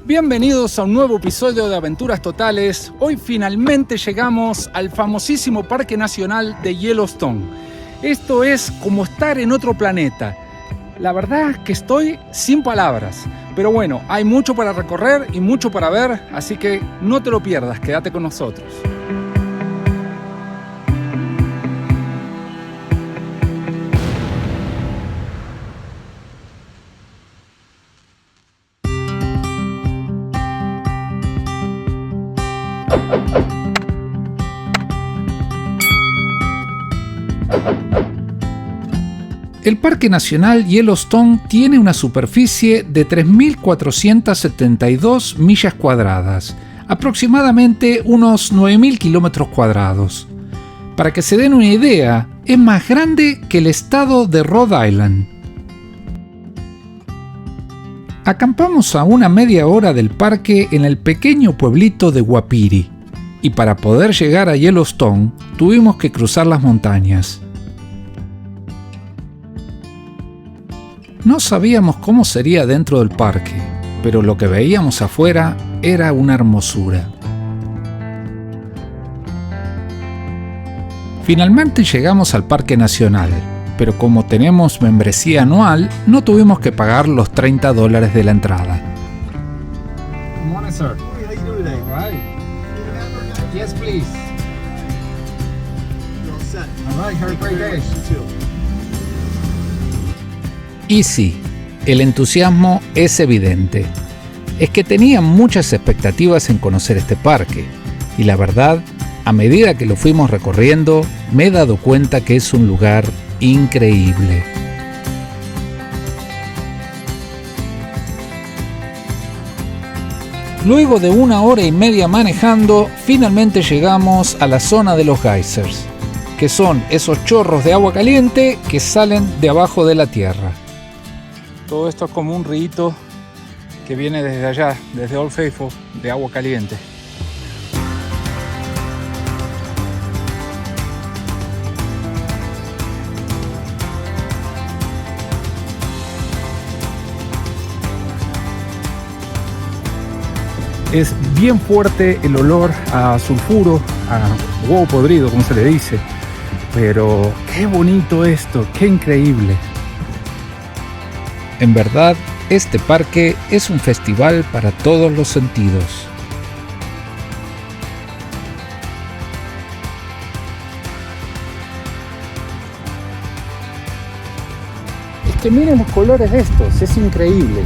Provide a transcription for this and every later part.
Bienvenidos a un nuevo episodio de Aventuras Totales. Hoy finalmente llegamos al famosísimo Parque Nacional de Yellowstone. Esto es como estar en otro planeta. La verdad es que estoy sin palabras. Pero bueno, hay mucho para recorrer y mucho para ver, así que no te lo pierdas, quédate con nosotros. El Parque Nacional Yellowstone tiene una superficie de 3.472 millas cuadradas, aproximadamente unos 9.000 kilómetros cuadrados. Para que se den una idea, es más grande que el estado de Rhode Island. Acampamos a una media hora del parque en el pequeño pueblito de Wapiri, y para poder llegar a Yellowstone tuvimos que cruzar las montañas. No sabíamos cómo sería dentro del parque, pero lo que veíamos afuera era una hermosura. Finalmente llegamos al Parque Nacional, pero como tenemos membresía anual, no tuvimos que pagar los $30 de la entrada. Good morning, sir. Hey, how you doing today? All right. Yes, please. You're all set. All right, have a great day. You too. Y sí, el entusiasmo es evidente. Es que tenía muchas expectativas en conocer este parque, y la verdad, a medida que lo fuimos recorriendo, me he dado cuenta que es un lugar increíble. Luego de 1 hora y media manejando, finalmente llegamos a la zona de los geysers, que son esos chorros de agua caliente que salen de abajo de la tierra. Todo esto es como un río que viene desde allá, desde Old Faithful, de agua caliente. Es bien fuerte el olor a sulfuro, a huevo podrido, como se le dice. Pero qué bonito esto, qué increíble. En verdad, este parque es un festival para todos los sentidos. Es que miren los colores de estos, es increíble.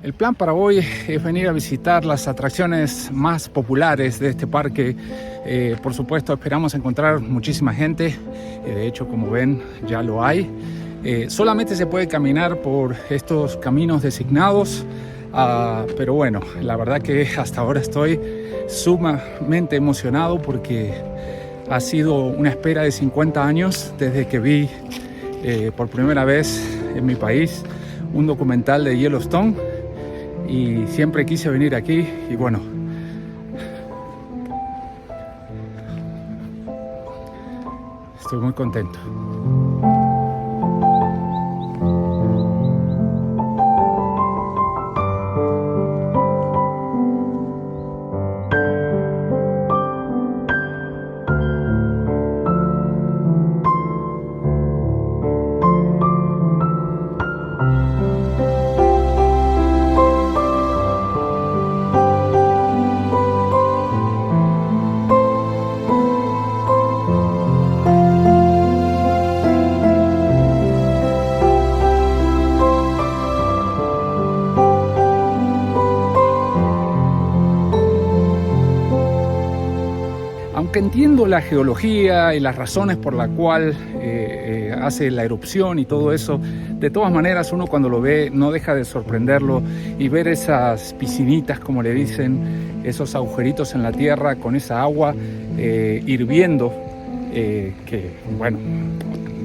El plan para hoy es venir a visitar las atracciones más populares de este parque. Por supuesto, esperamos encontrar muchísima gente. De hecho, como ven, ya lo hay. Solamente se puede caminar por estos caminos designados. Pero bueno, la verdad que hasta ahora estoy sumamente emocionado porque ha sido una espera de 50 años desde que vi por primera vez en mi país un documental de Yellowstone. Y siempre quise venir aquí y bueno, estoy muy contento. Aunque entiendo la geología y las razones por las cuales hace la erupción y todo eso, de todas maneras uno cuando lo ve no deja de sorprenderlo y ver esas piscinitas, como le dicen, esos agujeritos en la tierra con esa agua hirviendo, que bueno,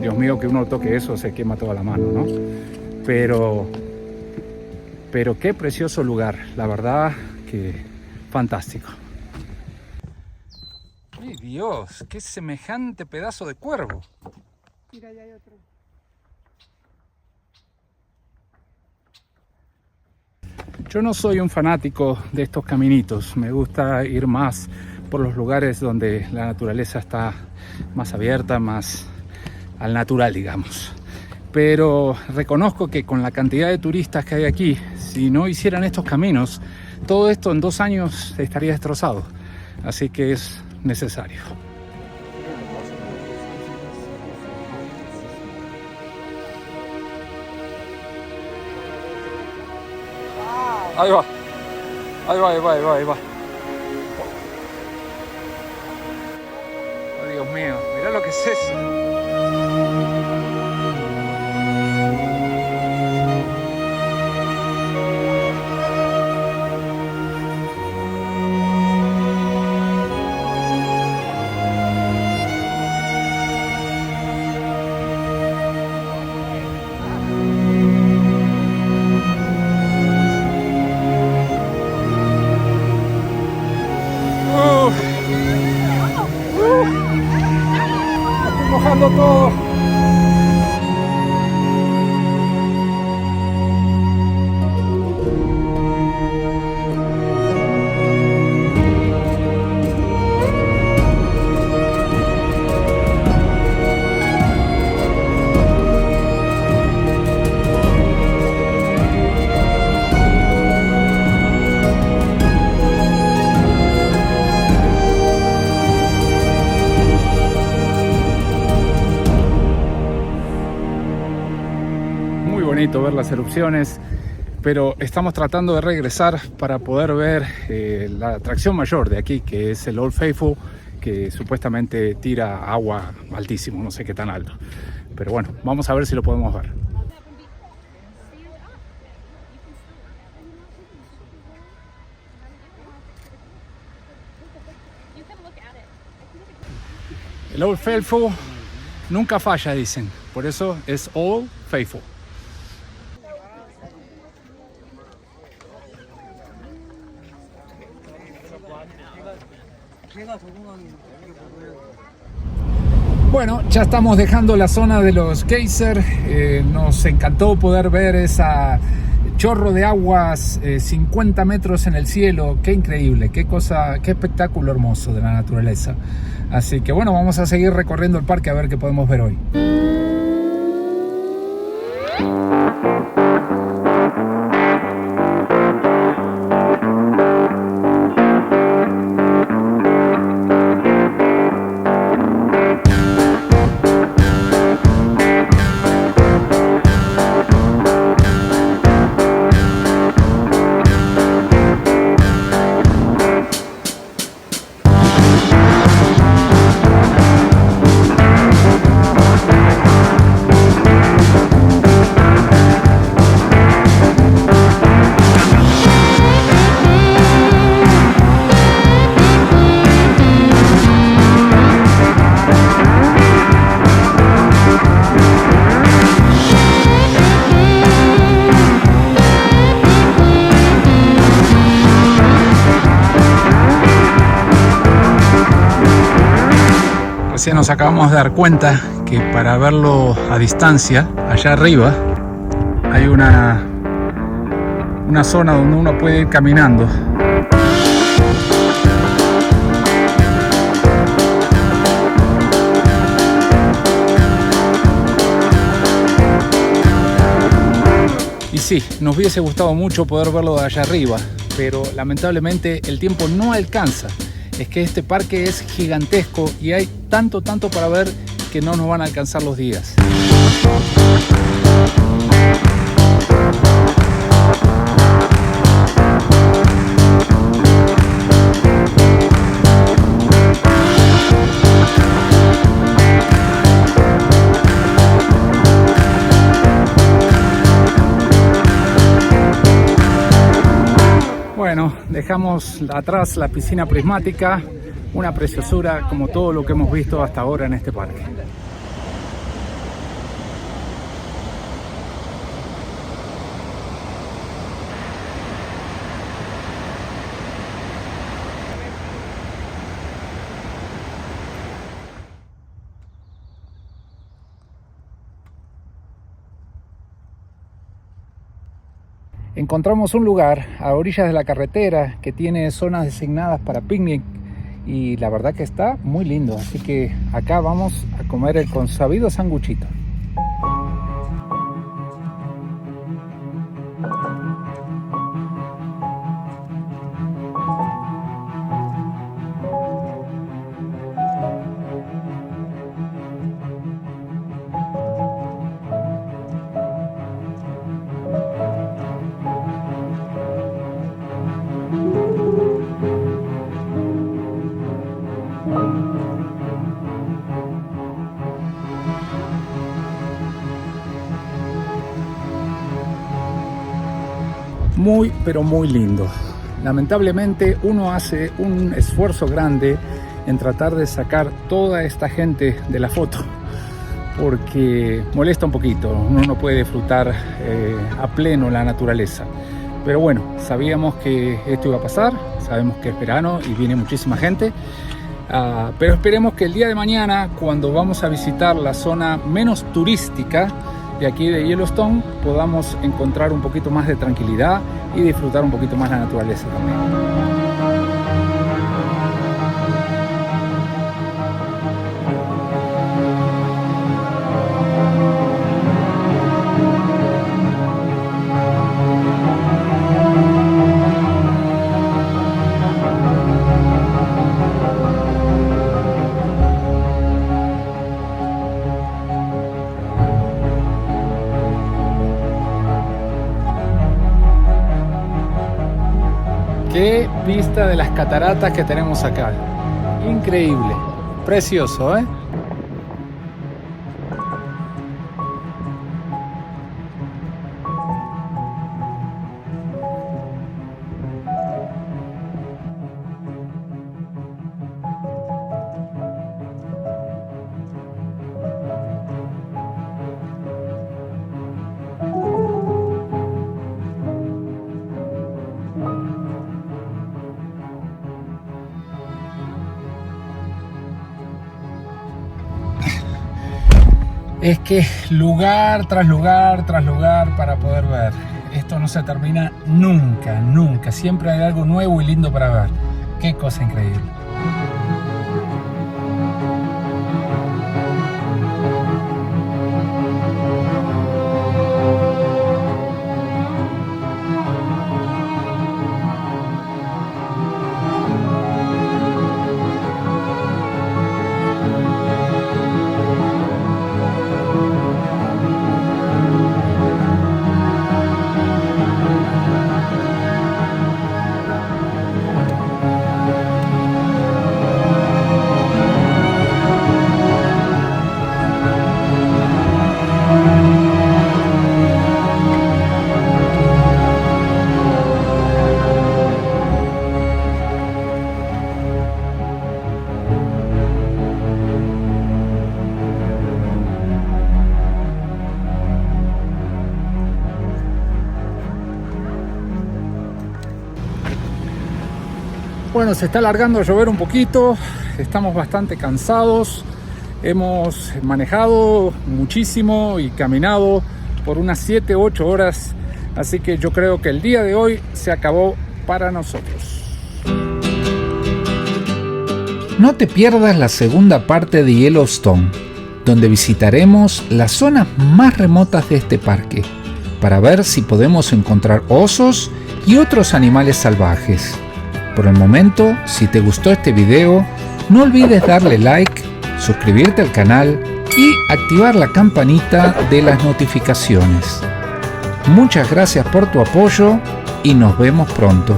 Dios mío, que uno toque eso se quema toda la mano, ¿no? Pero Pero qué precioso lugar, la verdad que fantástico. ¡Ay, Dios! ¡Qué semejante pedazo de cuervo! Mira, ya hay otro. Yo no soy un fanático de estos caminitos, me gusta ir más por los lugares donde la naturaleza está más abierta, más al natural, digamos. Pero reconozco que con la cantidad de turistas que hay aquí, si no hicieran estos caminos, todo esto en 2 años estaría destrozado. Así que es necesario. Ahí va. Ahí va, ahí va, ahí va, ahí va. Oh, Dios mío, mirá lo que es eso. Estoy mojando todo. Bonito ver las erupciones, pero estamos tratando de regresar para poder ver la atracción mayor de aquí, que es el Old Faithful, que supuestamente tira agua altísimo, no sé qué tan alto, pero bueno, vamos a ver si lo podemos ver. El Old Faithful nunca falla, dicen, por eso es Old Faithful. Bueno, ya estamos dejando la zona de los geysers. Nos encantó poder ver esa chorro de aguas 50 metros en el cielo. Qué increíble, qué cosa, qué espectáculo hermoso de la naturaleza. Así que bueno, vamos a seguir recorriendo el parque a ver qué podemos ver hoy. Recién nos acabamos de dar cuenta que para verlo a distancia, allá arriba, hay una zona donde uno puede ir caminando. Y sí, nos hubiese gustado mucho poder verlo de allá arriba, pero lamentablemente el tiempo no alcanza. Es que este parque es gigantesco y hay tanto para ver que no nos van a alcanzar los días. Bueno, dejamos atrás la piscina prismática, una preciosura como todo lo que hemos visto hasta ahora en este parque. Encontramos un lugar a orillas de la carretera que tiene zonas designadas para picnic y la verdad que está muy lindo, así que acá vamos a comer el consabido sanguchito. Muy, pero muy lindo. Lamentablemente uno hace un esfuerzo grande en tratar de sacar toda esta gente de la foto porque molesta un poquito, uno no puede disfrutar a pleno la naturaleza. Pero bueno, sabíamos que esto iba a pasar, sabemos que es verano y viene muchísima gente, pero esperemos que el día de mañana, cuando vamos a visitar la zona menos turística de aquí de Yellowstone, podamos encontrar un poquito más de tranquilidad y disfrutar un poquito más la naturaleza también. Qué vista de las cataratas que tenemos acá. Increíble. Precioso, ¿eh? Es que lugar tras lugar tras lugar para poder ver. Esto no se termina nunca, nunca. Siempre hay algo nuevo y lindo para ver. Qué cosa increíble. Bueno, se está alargando a llover un poquito, estamos bastante cansados, hemos manejado muchísimo y caminado por unas 7-8 horas, así que yo creo que el día de hoy se acabó para nosotros. No te pierdas la segunda parte de Yellowstone, donde visitaremos las zonas más remotas de este parque, para ver si podemos encontrar osos y otros animales salvajes. Por el momento, si te gustó este video, no olvides darle like, suscribirte al canal y activar la campanita de las notificaciones. Muchas gracias por tu apoyo y nos vemos pronto.